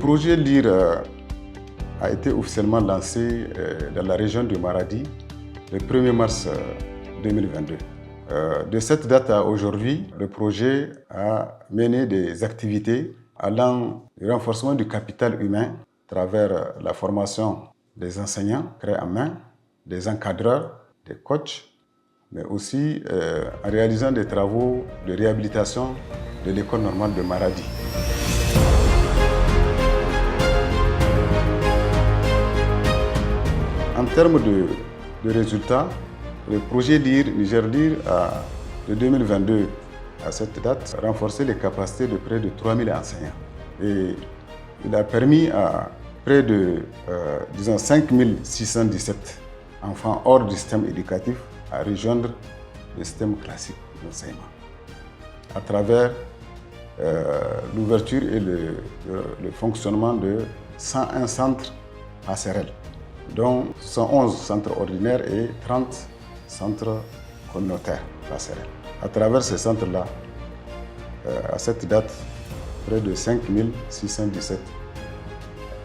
projet LIR a été officiellement lancé dans la région de Maradi le 1er mars 2022. De cette date à aujourd'hui, le projet a mené des activités allant du renforcement du capital humain à travers la formation des enseignants créés en main, des encadreurs, des coachs, mais aussi en réalisant des travaux de réhabilitation de l'école normale de Maradi. En termes de résultats, le projet LIR, Niger LIR, de 2022 à cette date, a renforcé les capacités de près de 3000 enseignants. Et il a permis à près de 5617 enfants hors du système éducatif à rejoindre le système classique d'enseignement à travers l'ouverture et le fonctionnement de 101 centres ACRL, dont 111 centres ordinaires et 30 centres communautaires ACRL. À travers ces centres-là, à cette date, près de 5617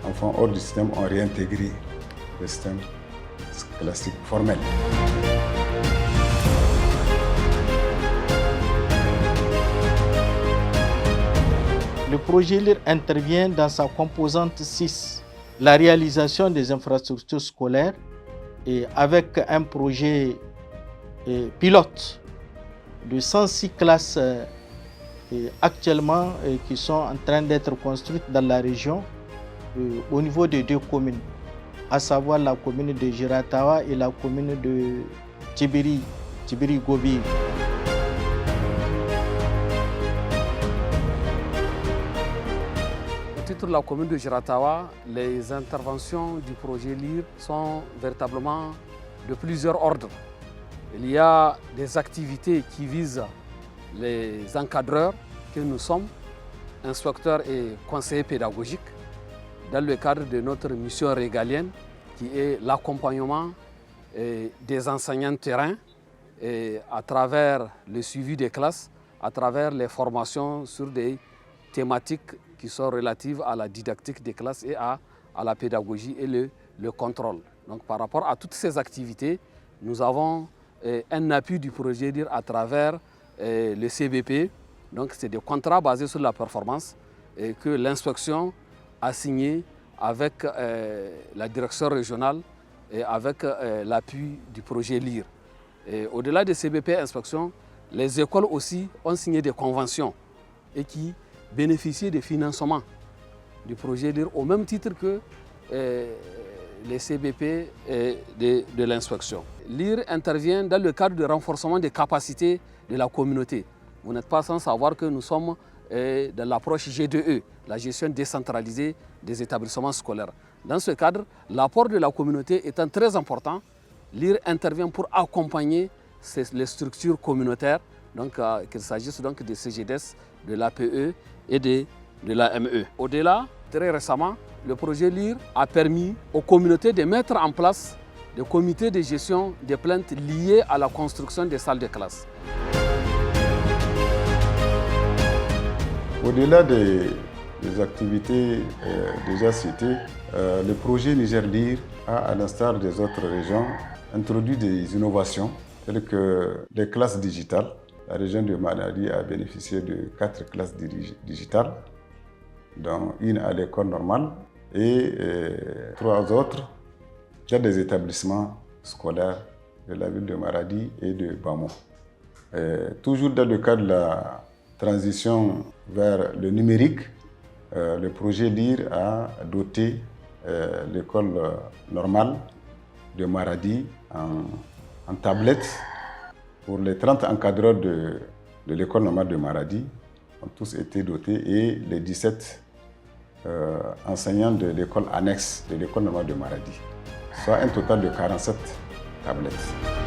enfants hors du système ont réintégré le système classique formel. Le projet LIR intervient dans sa composante 6, la réalisation des infrastructures scolaires, et avec un projet pilote de 106 classes actuellement qui sont en train d'être construites dans la région au niveau de 2 communes, à savoir la commune de Giratawa et la commune de Tibiri-Gobi. Au titre de la commune de Giratawa, les interventions du projet LIR sont véritablement de plusieurs ordres. Il y a des activités qui visent les encadreurs que nous sommes, inspecteurs et conseillers pédagogiques, dans le cadre de notre mission régalienne qui est l'accompagnement des enseignants de terrain à travers le suivi des classes, à travers les formations sur des thématiques qui sont relatives à la didactique des classes et à la pédagogie et le contrôle. Donc par rapport à toutes ces activités, nous avons un appui du projet LIR à travers le CBP. Donc c'est des contrats basés sur la performance et que l'inspection a signé avec la direction régionale et avec l'appui du projet LIR. Au-delà de CBP Inspection, les écoles aussi ont signé des conventions et qui bénéficient des financements du projet LIR au même titre que les CBP de l'inspection. LIR intervient dans le cadre du renforcement des capacités de la communauté. Vous n'êtes pas sans savoir que nous sommes dans l'approche G2E, la gestion décentralisée des établissements scolaires. Dans ce cadre, l'apport de la communauté étant très important, LIR intervient pour accompagner les structures communautaires, qu'il s'agisse donc des CGDS, de l'APE et de l'AME. Au-delà, très récemment, le projet LIR a permis aux communautés de mettre en place des comités de gestion des plaintes liées à la construction des salles de classe. Au-delà des activités déjà citées, le projet Niger LIR a, à l'instar des autres régions, introduit des innovations telles que les classes digitales. La région de Maradi a bénéficié de 4 classes digitales, dont une à l'école normale et 3 autres dans des établissements scolaires de la ville de Maradi et de Bamo. Toujours dans le cadre de la transition vers le numérique, le projet LIR a doté l'école normale de Maradi en tablettes pour les 30 encadreurs de l'école normale de Maradi ont tous été dotés et les 17 enseignants de l'école annexe de l'école normale de Maradi, soit un total de 47 tablettes.